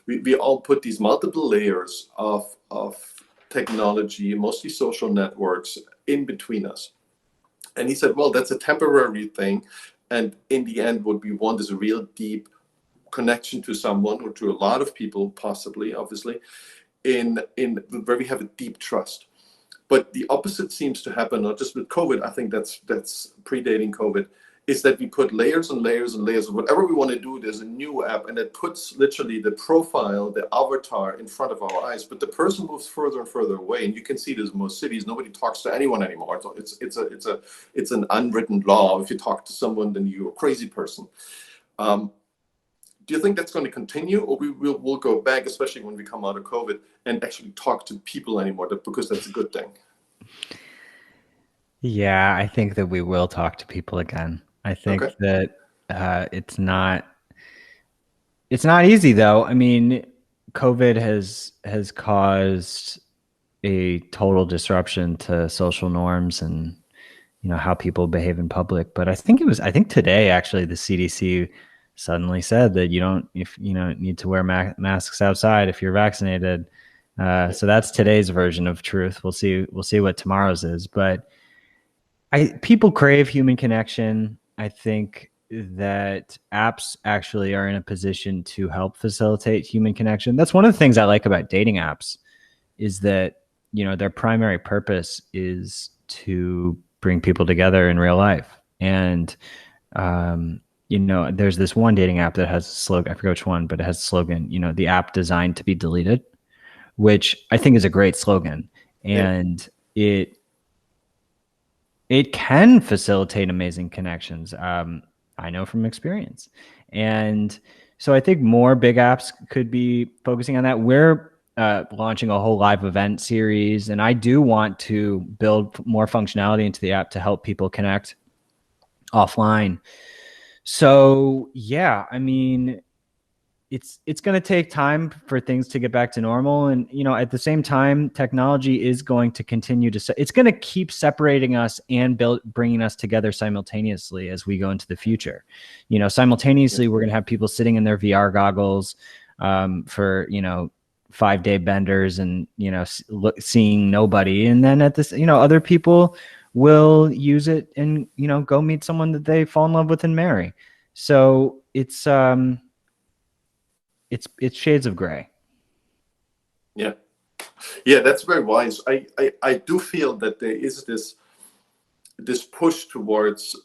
we all put these multiple layers of technology, mostly social networks, in between us. And he said, well, that's a temporary thing, and in the end, what we want is a real deep connection to someone, or to a lot of people, possibly, obviously, in where we have a deep trust. But the opposite seems to happen, not just with COVID. I think that's predating COVID, is that we put layers and layers and layers of whatever we want to do. There's a new app, and it puts literally the profile, the avatar, in front of our eyes. But the person moves further and further away, and you can see this in most cities. Nobody talks to anyone anymore. So it's an unwritten law. If you talk to someone, then you're a crazy person. Do you think that's going to continue, or we'll go back, especially when we come out of COVID, and actually talk to people anymore, because that's a good thing? Yeah, I think that we will talk to people again. I think Okay. that it's not easy though. I mean, COVID has caused a total disruption to social norms and how people behave in public. But I think today actually the CDC suddenly said that you don't need to wear masks outside if you're vaccinated. So that's today's version of truth. We'll see what tomorrow's is. But people crave human connection. I think that apps actually are in a position to help facilitate human connection. That's one of the things I like about dating apps, is that their primary purpose is to bring people together in real life. And there's this one dating app that has a slogan, I forget which one, but it has a slogan, the app designed to be deleted, which I think is a great slogan. And it can facilitate amazing connections. I know from experience. And so I think more big apps could be focusing on that. We're launching a whole live event series, and I do want to build more functionality into the app to help people connect offline. So yeah, I mean, it's going to take time for things to get back to normal, and at the same time, technology is going to continue to it's going to keep separating us and bringing us together simultaneously as we go into the future. Simultaneously, we're going to have people sitting in their VR goggles for 5-day benders and seeing nobody, and then at this other people will use it and go meet someone that they fall in love with and marry. So it's shades of gray. Yeah, that's very wise. I do feel that there is this push towards,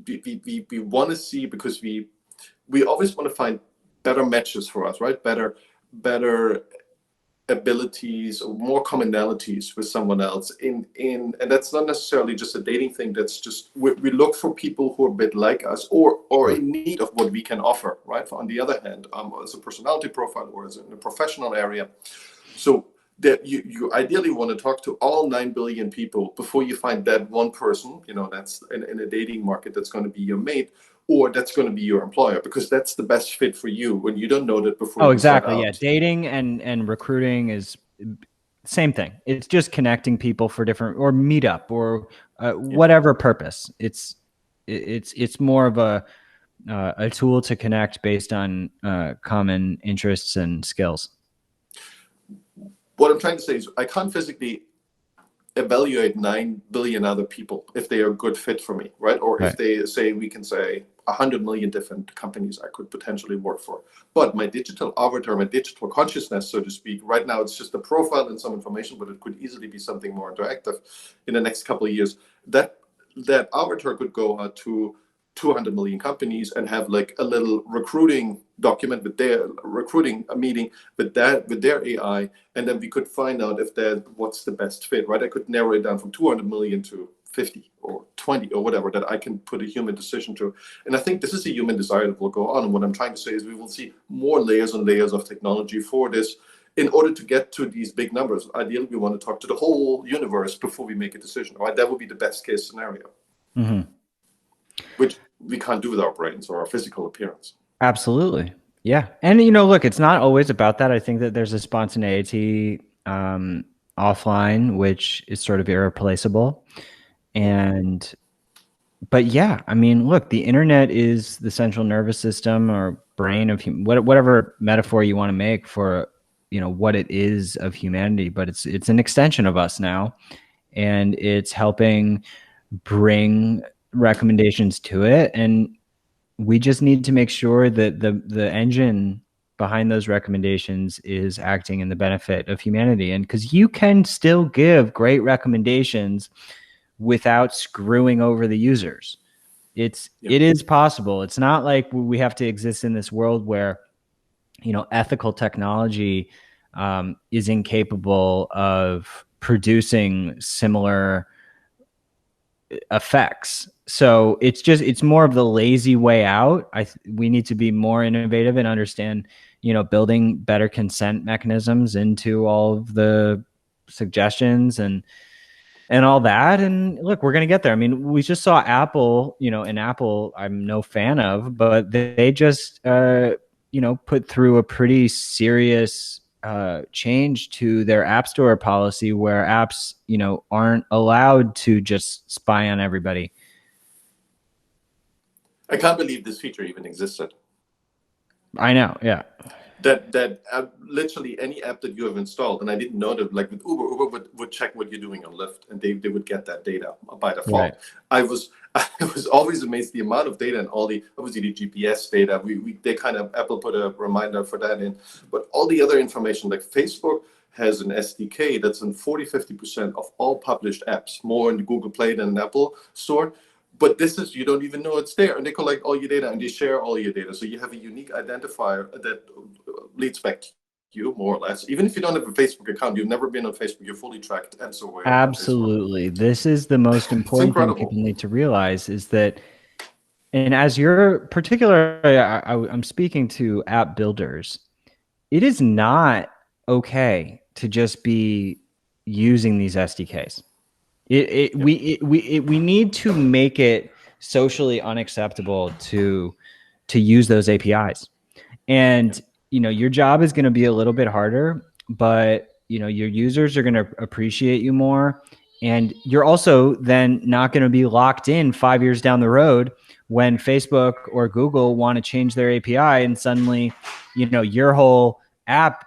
we want to see, because we always want to find better matches for us, right? Better abilities or more commonalities with someone else and that's not necessarily just a dating thing. That's just we look for people who are a bit like us or in need of what we can offer, right? On the other hand, as a personality profile or as in a professional area, so that you ideally want to talk to all 9 billion people before you find that one person, that's in a dating market that's going to be your mate or that's going to be your employer, because that's the best fit for you when you don't know that before Oh, you set exactly. out. Yeah. Dating and recruiting is same thing. It's just connecting people for different or meetup or whatever purpose. It's more of a tool to connect based on common interests and skills. What I'm trying to say is I can't physically evaluate 9 billion other people if they are a good fit for me, right? Or if they say, we can say 100 million different companies I could potentially work for. But my digital avatar, my digital consciousness, so to speak, right now it's just a profile and some information, but it could easily be something more interactive in the next couple of years. That avatar could go out to 200 million companies and have like a little recruiting document with their recruiting meeting with their AI, and then we could find out if what's the best fit, right? I could narrow it down from 200 million to 50 or 20 or whatever that I can put a human decision to. And I think this is a human desire that will go on. And what I'm trying to say is we will see more layers and layers of technology for this in order to get to these big numbers. Ideally, we want to talk to the whole universe before we make a decision, right? That would be the best case scenario. Mm-hmm. Which we can't do with our brains or our physical appearance. Absolutely. Yeah. And, look, it's not always about that. I think that there's a spontaneity offline, which is sort of irreplaceable. But yeah, I mean, look, the internet is the central nervous system or brain of whatever metaphor you want to make for, what it is of humanity, but it's an extension of us now, and it's helping bring recommendations to it. And we just need to make sure that the engine behind those recommendations is acting in the benefit of humanity. And because you can still give great recommendations without screwing over the users. It is possible. It's not like we have to exist in this world where, ethical technology is incapable of producing similar effects. So it's more of the lazy way out. We need to be more innovative and understand, building better consent mechanisms into all of the suggestions and all that. And look, we're going to get there. I mean, we just saw Apple, and Apple I'm no fan of, but they just, put through a pretty serious change to their App Store policy where apps, aren't allowed to just spy on everybody. I can't believe this feature even existed. I know, yeah. That literally any app that you have installed, and I didn't know that, like with Uber would check what you're doing on Lyft, and they would get that data by default. Right. I was always amazed the amount of data and all the, obviously the GPS data. They kind of, Apple put a reminder for that in, but all the other information, like Facebook has an SDK that's in 40-50% of all published apps, more in the Google Play than an Apple Store. But this is, you don't even know it's there, and they collect all your data and they share all your data. So you have a unique identifier that leads back to you, more or less. Even if you don't have a Facebook account, you've never been on Facebook, you're fully tracked and so on. Absolutely. This is the most important thing people need to realize is that, and as you're particularly, I'm speaking to app builders, it is not okay to just be using these SDKs. We need to make it socially unacceptable to use those APIs. And, your job is going to be a little bit harder, but, your users are going to appreciate you more. And you're also then not going to be locked in 5 years down the road when Facebook or Google want to change their API and suddenly, your whole app,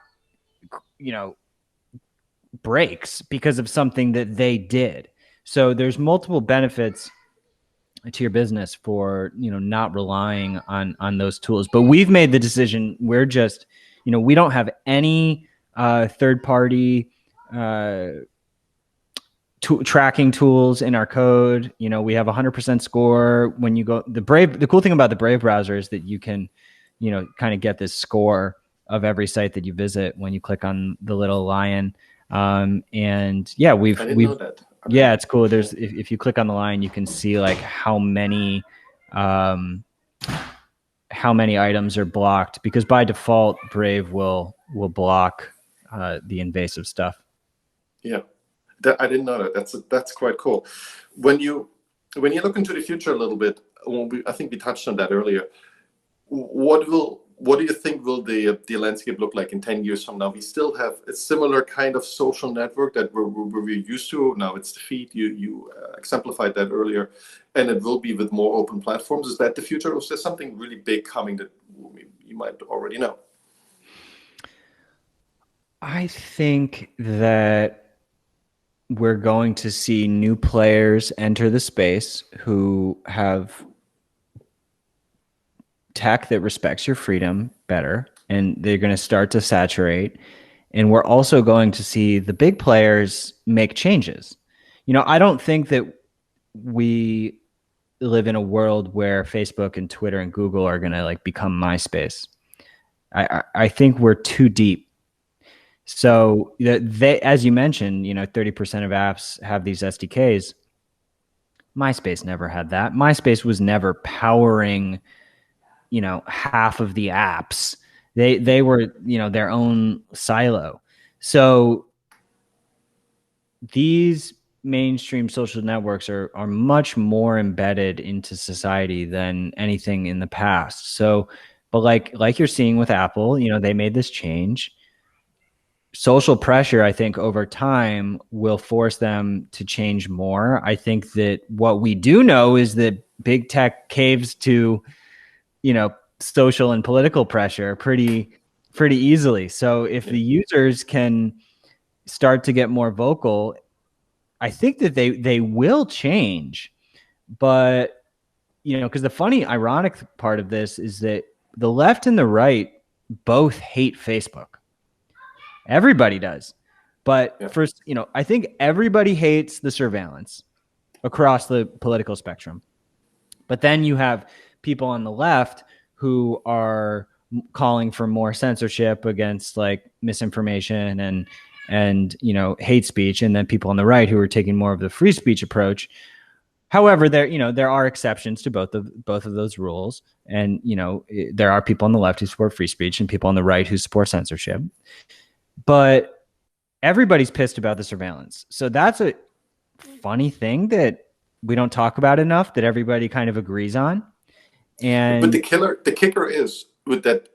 breaks because of something that they did. So there's multiple benefits to your business for, not relying on those tools. But we've made the decision. We're just, we don't have any third-party tracking tools in our code. We have 100% score when you go. The cool thing about the Brave browser is that you can, kind of get this score of every site that you visit when you click on the little lion. And yeah, I didn't know that. Okay. yeah, it's cool. There's if you click on the line, you can see like um, how many items are blocked, because by default Brave will block the invasive stuff. Yeah, I didn't know that. That's quite cool. When you look into the future a little bit, I think we touched on that earlier. What do you think will the landscape look like in 10 years from now? We still have a similar kind of social network that we're used to. Now it's the feed. You exemplified that earlier, and it will be with more open platforms. Is that the future, or is there something really big coming that you might already know? I think that we're going to see new players enter the space who have tech that respects your freedom better, and they're going to start to saturate. And we're also going to see the big players make changes. I don't think that we live in a world where Facebook and Twitter and Google are going to like become MySpace. I think we're too deep. So they, as you mentioned, 30% of apps have these SDKs. MySpace never had that. MySpace was never powering, half of the apps. They were, their own silo. So these mainstream social networks are much more embedded into society than anything in the past. So, but like you're seeing with Apple, they made this change. Social pressure, I think, over time will force them to change more. I think that what we do know is that big tech caves to, social and political pressure pretty easily. So if the users can start to get more vocal, I think that they will change. But because the funny, ironic part of this is that the left and the right both hate Facebook. Everybody does. But first, I think everybody hates the surveillance across the political spectrum. But then you have people on the left who are calling for more censorship against like misinformation and hate speech, and then people on the right who are taking more of the free speech approach. However, there are exceptions to both of those rules, and there are people on the left who support free speech and people on the right who support censorship. But everybody's pissed about the surveillance. So that's a funny thing that we don't talk about enough, that everybody kind of agrees on. But the kicker is with that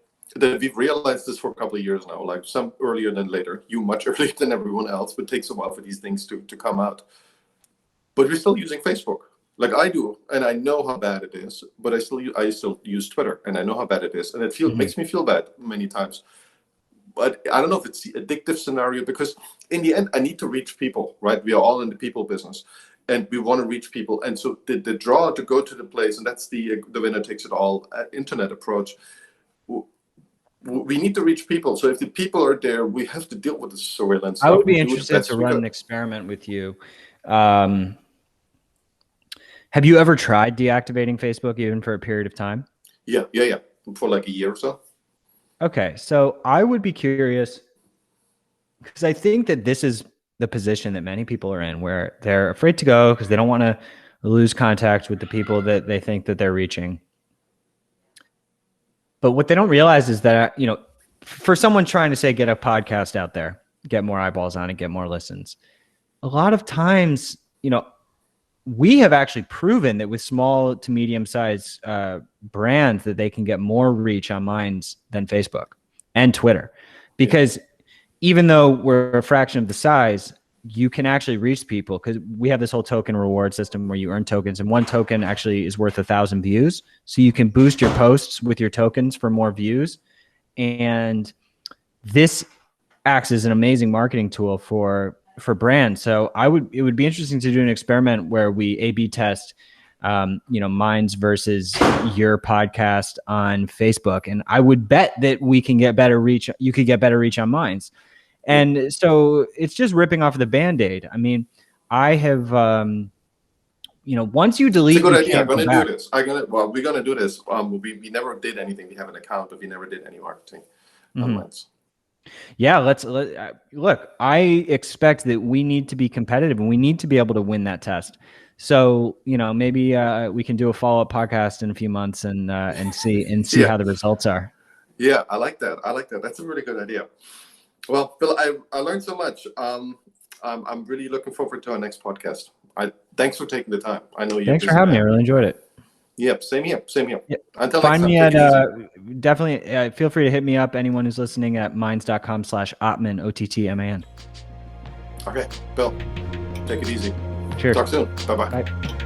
we've realized this for a couple of years now, like some earlier than later, you much earlier than everyone else, but it takes a while for these things to come out. But we're still using Facebook. Like I do, and I know how bad it is, but I still use Twitter, and I know how bad it is, and it makes me feel bad many times. But I don't know if it's the addictive scenario, because in the end, I need to reach people, right? We are all in the people business, and we want to reach people. And so the draw to go to the place, and that's the winner takes it all internet approach. We need to reach people. So if the people are there, we have to deal with the surveillance. I would be interested to run an experiment with you. Have you ever tried deactivating Facebook even for a period of time? Yeah. For like a year or so. Okay, so I would be curious, because I think that this is the position that many people are in, where they're afraid to go because they don't want to lose contact with the people that they think that they're reaching. But what they don't realize is that, for someone trying to say, get a podcast out there, get more eyeballs on it, get more listens, a lot of times, we have actually proven that with small to medium sized brands that they can get more reach on Minds than Facebook and Twitter, because even though we're a fraction of the size, you can actually reach people, because we have this whole token reward system where you earn tokens, and one token actually is worth 1,000 views. So you can boost your posts with your tokens for more views. And this acts as an amazing marketing tool for brands. So it would be interesting to do an experiment where we A/B test, Minds versus your podcast on Facebook. And I would bet that we can get better reach. You could get better reach on Minds. And so it's just ripping off the Band-Aid. I mean, I have, once you delete, it's a good idea. I'm going to do this. We're going to do this. We never did anything. We have an account, but we never did any marketing. Mhm. Mines. Yeah, look, I expect that we need to be competitive and we need to be able to win that test. So, maybe we can do a follow-up podcast in a few months and see Yeah. how the results are. Yeah, I like that. That's a really good idea. Well, Phil, I learned so much. I'm really looking forward to our next podcast. Thanks for taking the time. I know you're Thanks for busy, having me. I man. really enjoyed it. Yep, same here. Yep. Until Find next me time, take at it easy. definitely feel free to hit me up. Anyone who's listening at minds.com/Ottman, OTTMAN. Okay, Bill, take it easy. Cheers. Talk soon. Bye-bye. Bye.